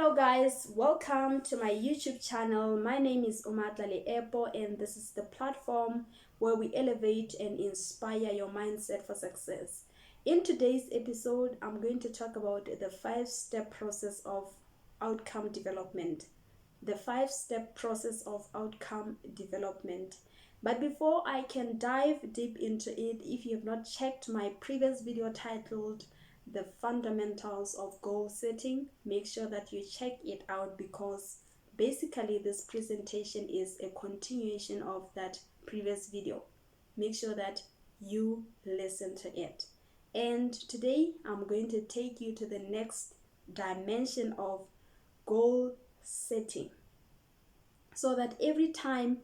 Hello guys, welcome to my YouTube channel. My name is Untitled, and this is the platform where we elevate and inspire your mindset for success. In today's episode, I'm going to talk about the 5-step process of outcome development. The 5-step process of outcome development. But before I can dive deep into it, if you have not checked my previous video titled The Fundamentals of Goal Setting, make sure that you check it out, because basically this presentation is a continuation of that previous video. Make sure that you listen to it. And today I'm going to take you to the next dimension of goal setting, so that every time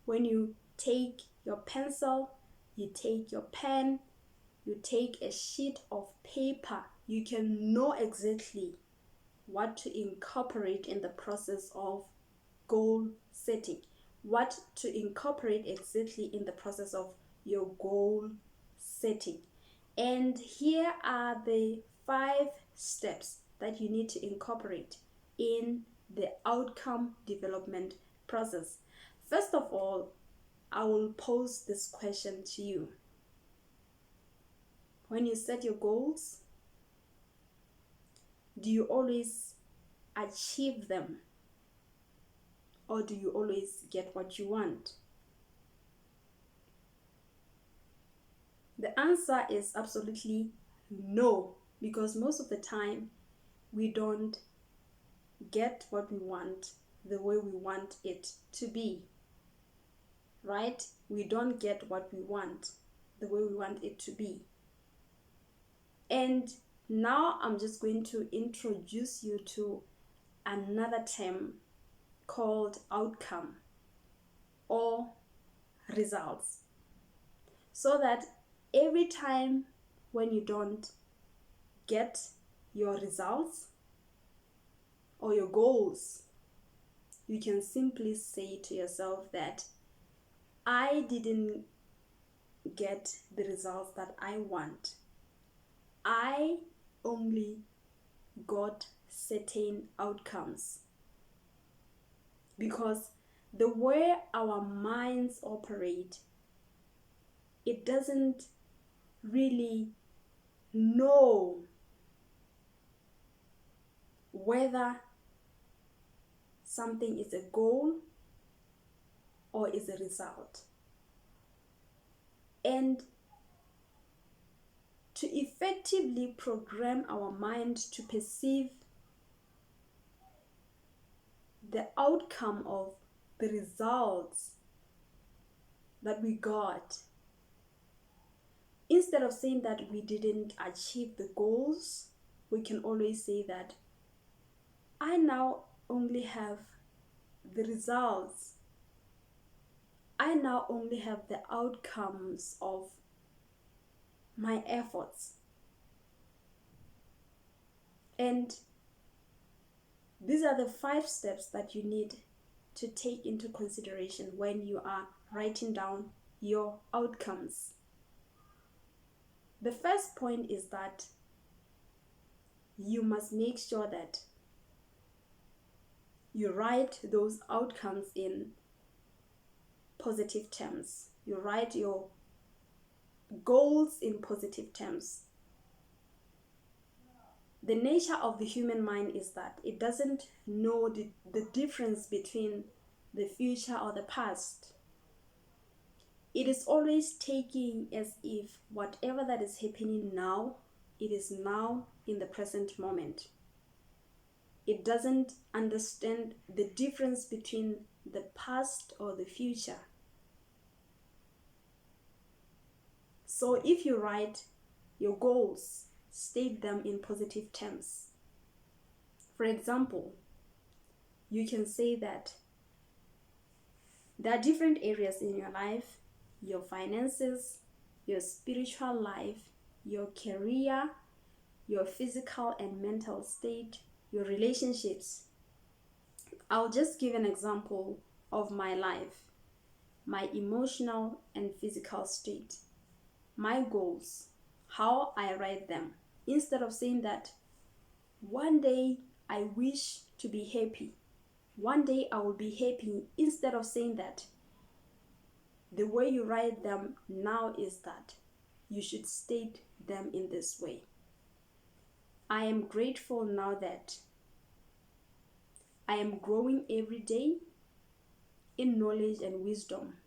when you take your pencil, you take your pen, you take a sheet of paper, you can know exactly what to incorporate in the process of goal setting, what to incorporate exactly in the process of your goal setting. And here are the 5 steps that you need to incorporate in the outcome development process. First of all, I will pose this question to you. When you set your goals, do you always achieve them, or do you always get what you want? The answer is absolutely no, because most of the time we don't get what we want the way we want it to be, right? We don't get what we want the way we want it to be. And now I'm just going to introduce you to another term called outcome or results, so that every time when you don't get your results or your goals, you can simply say to yourself that I didn't get the results that I want. I only got certain outcomes. Because the way our minds operate, it doesn't really know whether something is a goal or is a result. And to effectively program our mind to perceive the outcome of the results that we got, instead of saying that we didn't achieve the goals, we can always say that I now only have the results. I now only have the outcomes of my efforts. And these are the 5 steps that you need to take into consideration when you are writing down your outcomes. The first point is that you must make sure that you write those outcomes in positive terms. You write your goals in positive terms. The nature of the human mind is that it doesn't know the difference between the future or the past. It is always taking as if whatever that is happening now, it is now in the present moment. It doesn't understand the difference between the past or the future. So if you write your goals, state them in positive terms. For example, you can say that there are different areas in your life: your finances, your spiritual life, your career, your physical and mental state, your relationships. I'll just give an example of my life, my emotional and physical state, my goals, how I write them. Instead of saying that one day I wish to be happy. One day I will be happy. Instead of saying that, the way you write them now is that you should state them in this way. I am grateful now that I am growing every day in knowledge and wisdom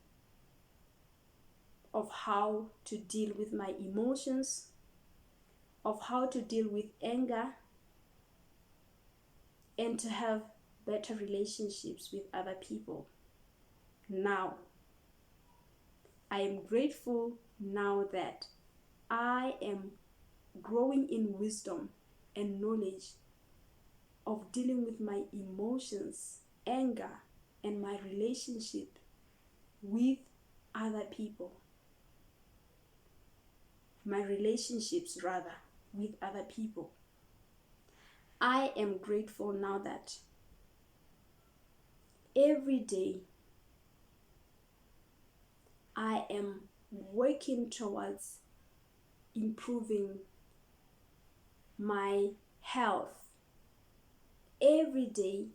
of how to deal with my emotions, of how to deal with anger, and to have better relationships with other people. Now, I am grateful now that I am growing in wisdom and knowledge of dealing with my emotions, anger, and my relationship with other people. My relationships, rather, with other people. I am grateful now that every day I am working towards improving my health. Every day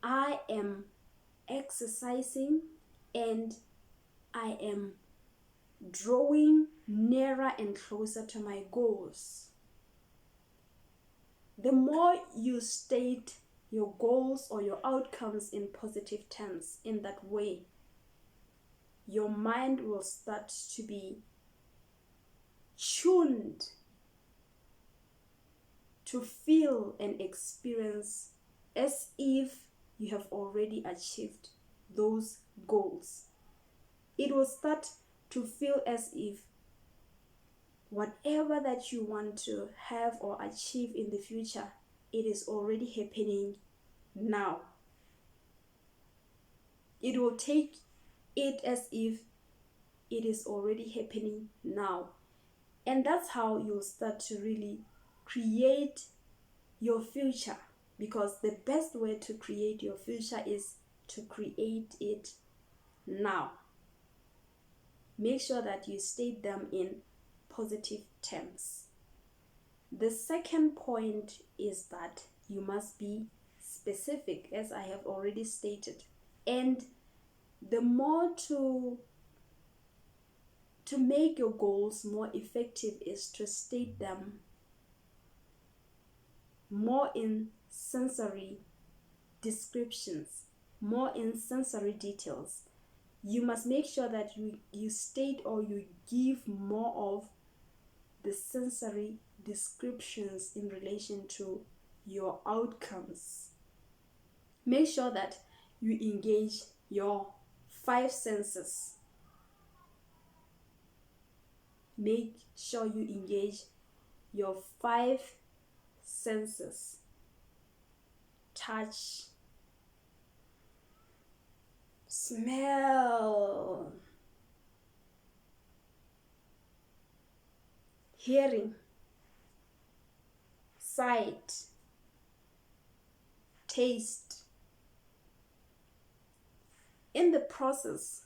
I am exercising and I am drawing nearer and closer to my goals. The more you state your goals or your outcomes in positive terms, in that way, your mind will start to be tuned to feel and experience as if you have already achieved those goals. It will start to feel as if whatever that you want to have or achieve in the future, it is already happening now. It will take it as if it is already happening now. And that's how you'll start to really create your future, because the best way to create your future is to create it now. Make sure that you state them in positive terms. The second point is that you must be specific, as I have already stated. And the more to make your goals more effective is to state them more in sensory descriptions, more in sensory details. You must make sure that you state or you give more of the sensory descriptions in relation to your outcomes. Make sure that you engage your 5 senses. Make sure you engage your 5 senses. Touch, smell, hearing, sight, taste. In the process,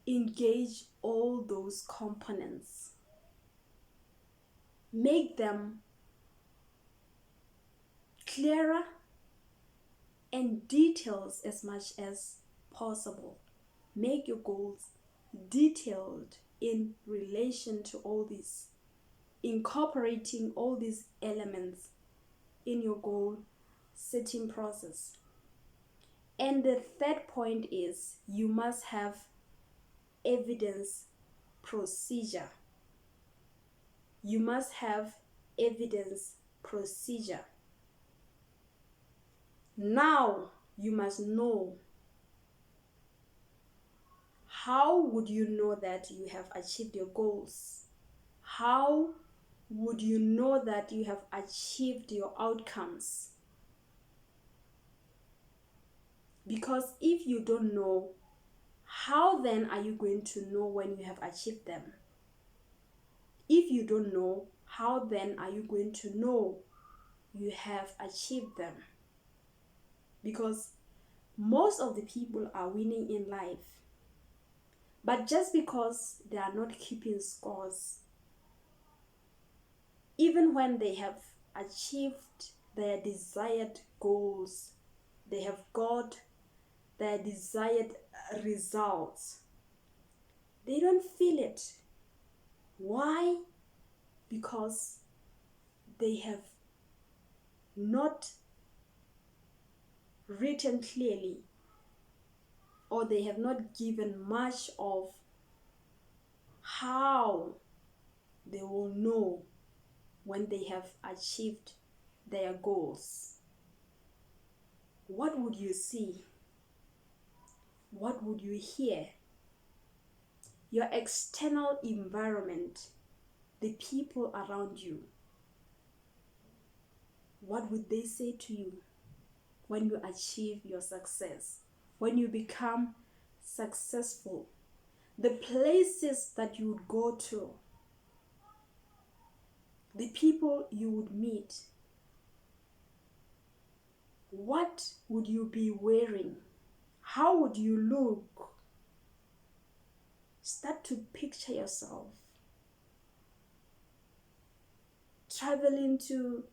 engage all those components. Make them clearer and details as much as possible. Make your goals detailed in relation to all this, incorporating all these elements in your goal setting process. And the third point is you must have evidence procedure. You must have evidence procedure. Now you must know, how would you know that you have achieved your goals? How would you know that you have achieved your outcomes? Because if you don't know, how then are you going to know when you have achieved them? If you don't know, how then are you going to know you have achieved them? Because most of the people are winning in life, but just because they are not keeping scores, even when they have achieved their desired goals. They have got their desired results. They don't feel it. Why? Because they have not written clearly, or they have not given much of how they will know when they have achieved their goals. What would you see? What would you hear? Your external environment, the people around you, what would they say to you when you achieve your success? When you become successful? The places that you would go to, the people you would meet, what would you be wearing? How would you look? Start to picture yourself traveling to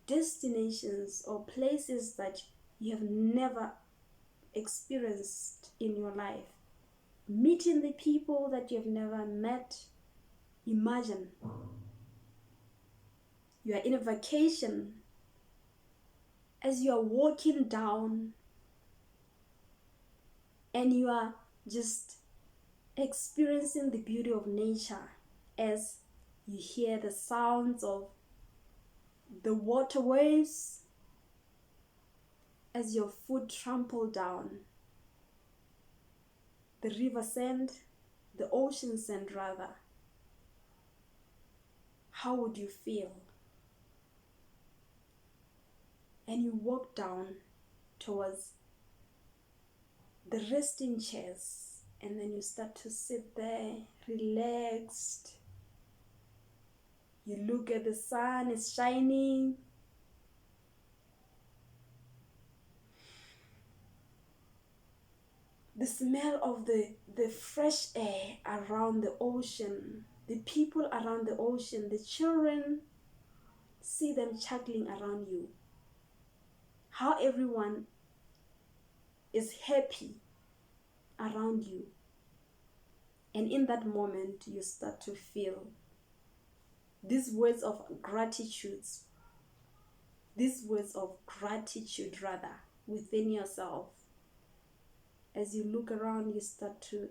destinations or places that you have never experienced in your life. Meeting the people that you have never met. Imagine you are in a vacation. As you are walking down and you are just experiencing the beauty of nature, as you hear the sounds of the water waves, as your foot trample down the river sand, the ocean sand rather, how would you feel? And you walk down towards the resting chairs, and then you start to sit there relaxed. You look at the sun, it's shining. The smell of the fresh air around the ocean, the people around the ocean, the children, see them chuckling around you. How everyone is happy around you. And in that moment, you start to feel these words of gratitude rather, within yourself. As you look around, you start to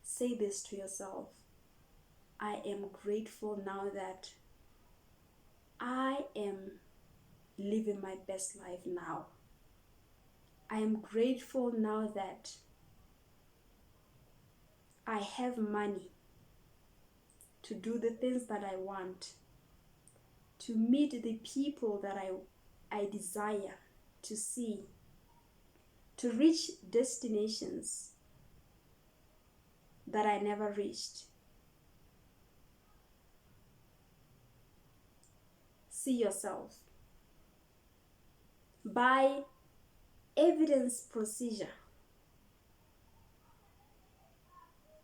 say this to yourself. I am grateful now that I am living my best life now. I am grateful now that I have money to do the things that I want, to meet the people that I desire to see, to reach destinations that I never reached. See yourself. By evidence procedure,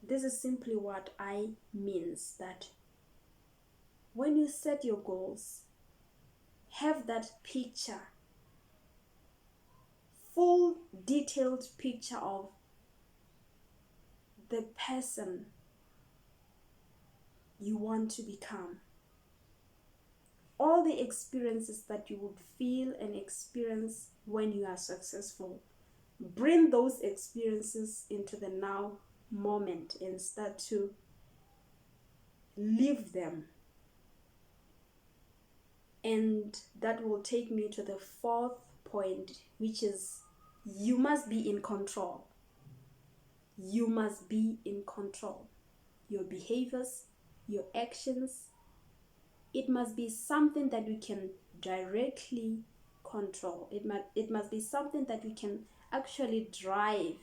this is simply what I means, that when you set your goals, have that picture, full detailed picture of the person you want to become. All the experiences that you would feel and experience when you are successful, bring those experiences into the now moment and start to live them. And that will take me to the fourth point, which is you must be in control. You must be in control. Your behaviors, your actions, it must be something that we can directly control. It must be something that we can actually drive.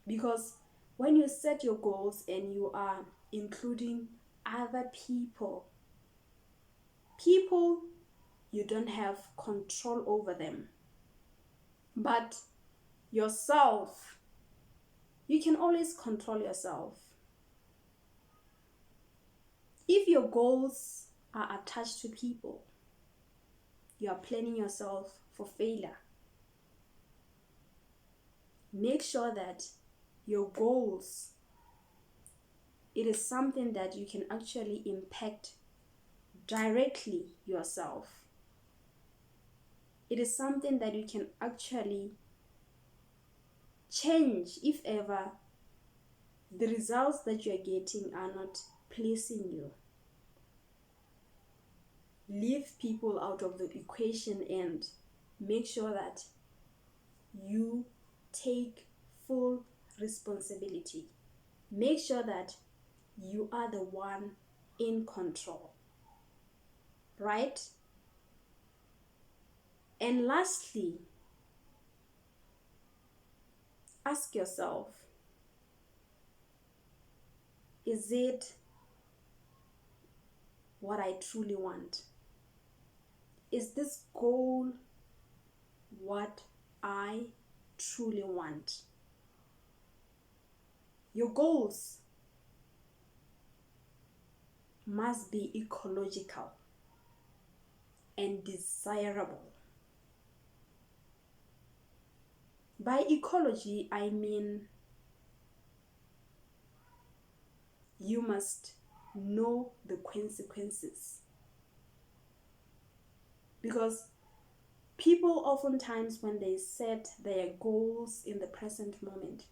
Because when you set your goals and you are including other people you don't have control over them, but yourself, you can always control yourself. If your goals are attached to people, you are planning yourself for failure. Make sure that your goals, it is something that you can actually impact directly yourself. It is something that you can actually change if ever the results that you are getting are not pleasing you. Leave people out of the equation and make sure that you take full responsibility. Make sure that you are the one in control, right? And lastly, ask yourself, is it what I truly want? Is this goal what I truly want? Your goals must be ecological and desirable. By ecology, I mean you must know the consequences. Because people oftentimes, when they set their goals in the present moment,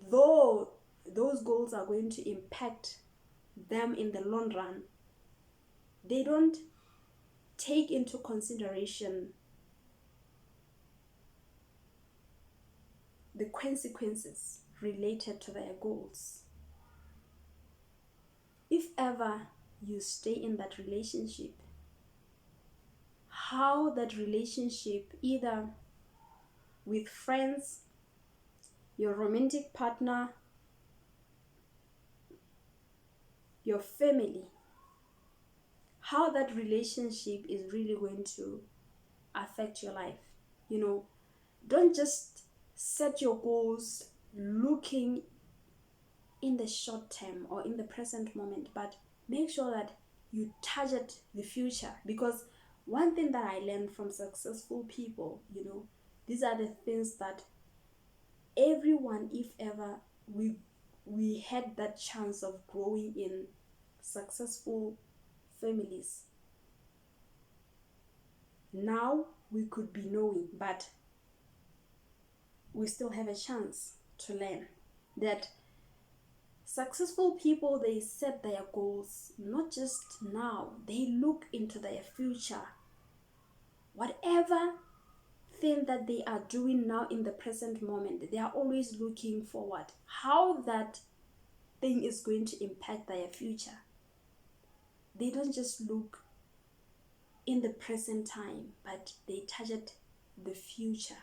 though those goals are going to impact them in the long run, they don't take into consideration the consequences related to their goals. If ever you stay in that relationship, how that relationship, either with friends, your romantic partner, your family, how that relationship is really going to affect your life. Don't just set your goals looking in the short term or in the present moment, but make sure that you target the future. Because one thing that I learned from successful people, these are the things that everyone, if ever we had that chance of growing in successful families, now we could be knowing, but we still have a chance to learn that successful people, they set their goals not just now, they look into their future. Whatever thing that they are doing now in the present moment, they are always looking forward, how that thing is going to impact their future. They don't just look in the present time, but they target the future.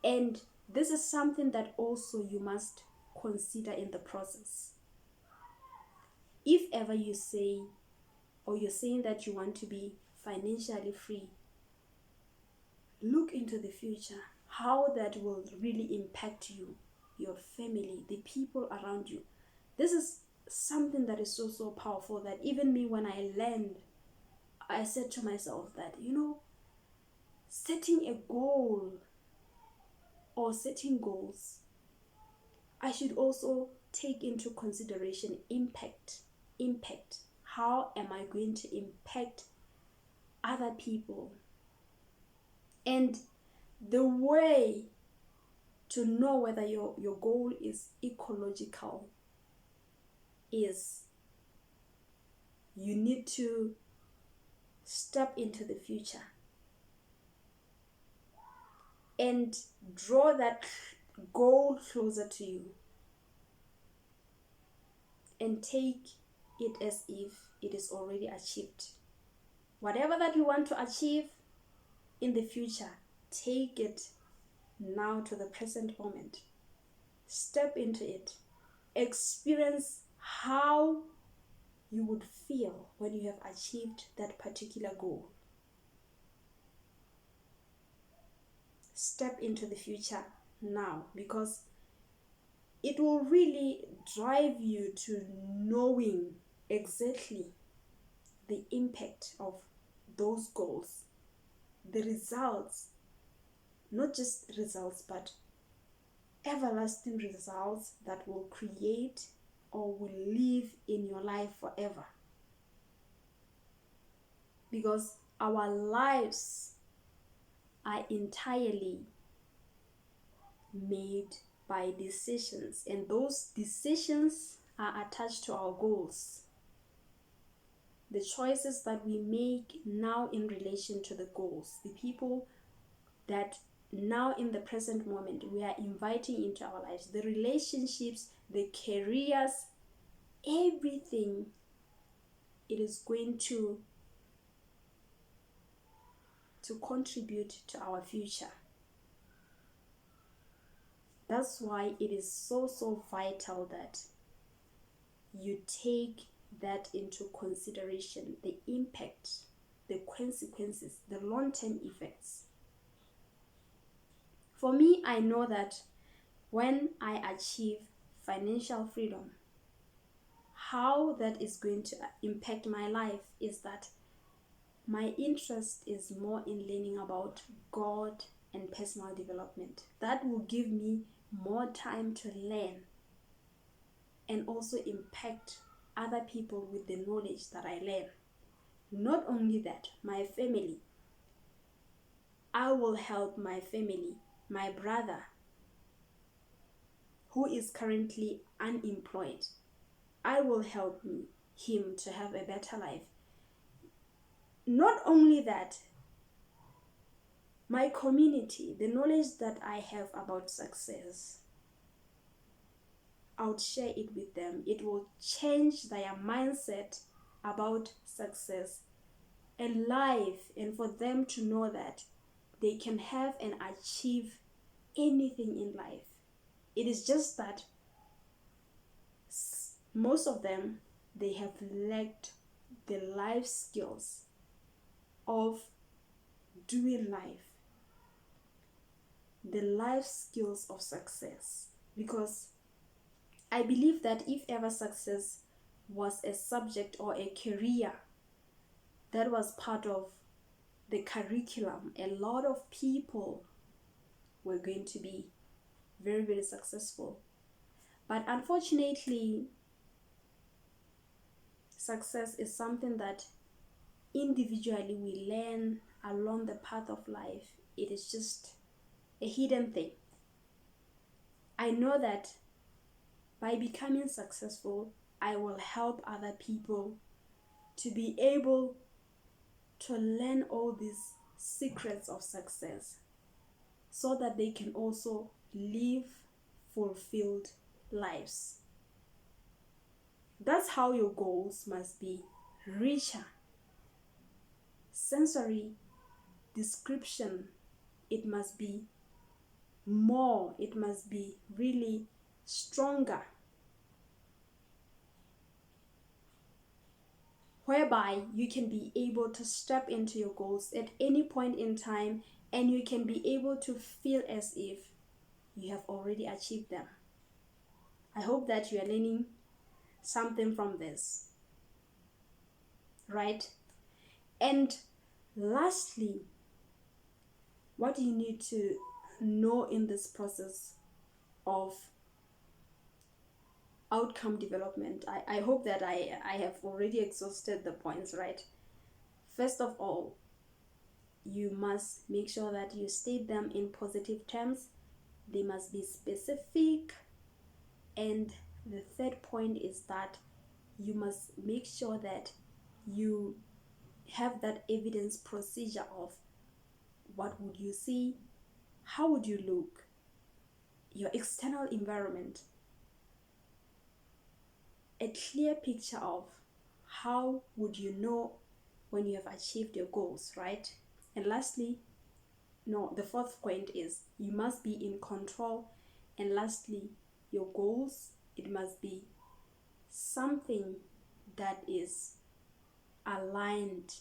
And this is something that also you must consider in the process. If ever you say, or you're saying that you want to be financially free, look into the future, how that will really impact you, your family, the people around you. This is something that is so powerful that even me, when I learned, I said to myself that, setting a goal or setting goals, I should also take into consideration impact. How am I going to impact other people? And the way to know whether your goal is ecological is you need to step into the future and draw that goal closer to you and take it as if it is already achieved. Whatever that you want to achieve in the future, take it now to the present moment. Step into it. Experience how you would feel when you have achieved that particular goal. Step into the future now, because it will really drive you to knowing exactly the impact of those goals, the results, not just results, but everlasting results that will create or will live in your life forever. Because our lives are entirely made by decisions, and those decisions are attached to our goals. The choices that we make now in relation to the goals, the people that now in the present moment we are inviting into our lives, the relationships, the careers, everything, it is going to contribute to our future. That's why it is so vital that you take that into consideration, the impact, the consequences, the long-term effects. For me, I know that when I achieve financial freedom, how that is going to impact my life is that my interest is more in learning about God and personal development. That will give me more time to learn and also impact other people with the knowledge that I learn. Not only that, my family. I will help my family, my brother, who is currently unemployed. I will help him to have a better life. Not only that, my community, the knowledge that I have about success, I would share it with them. It will change their mindset about success and life, and for them to know that they can have and achieve anything in life. It is just that most of them, they have lacked the life skills of doing life, the life skills of success. Because I believe that if ever success was a subject or a career that was part of the curriculum, a lot of people were going to be very successful. But unfortunately, success is something that individually we learn along the path of life. It is just a hidden thing. I know that by becoming successful, I will help other people to be able to learn all these secrets of success so that they can also live fulfilled lives. That's how your goals must be richer. Sensory description, it must be more, it must be really stronger, whereby you can be able to step into your goals at any point in time and you can be able to feel as if you have already achieved them. I hope that you are learning something from this, right? And lastly, what you need to know in this process of outcome development, I hope that I have already exhausted the points, right? First of all, you must make sure that you state them in positive terms. They must be specific. And the third point is that you must make sure that you have that evidence procedure of what would you see, how would you look, your external environment, a clear picture of how would you know when you have achieved your goals, right? And lastly, the fourth point is you must be in control. And lastly, your goals, it must be something that is aligned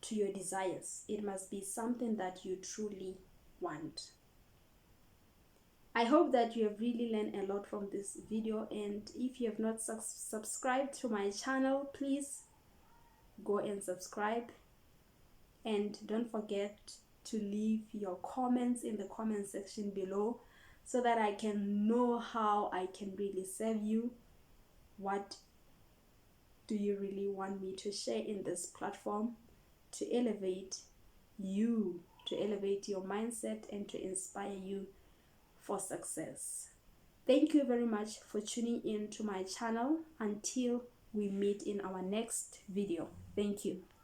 to your desires. It must be something that you truly want. I hope that you have really learned a lot from this video, and if you have not subscribed to my channel, please go and subscribe, and don't forget to leave your comments in the comment section below so that I can know how I can really serve you. What do you really want me to share in this platform to elevate you, to elevate your mindset, and to inspire you for success? Thank you very much for tuning in to my channel. Until we meet in our next video. Thank you.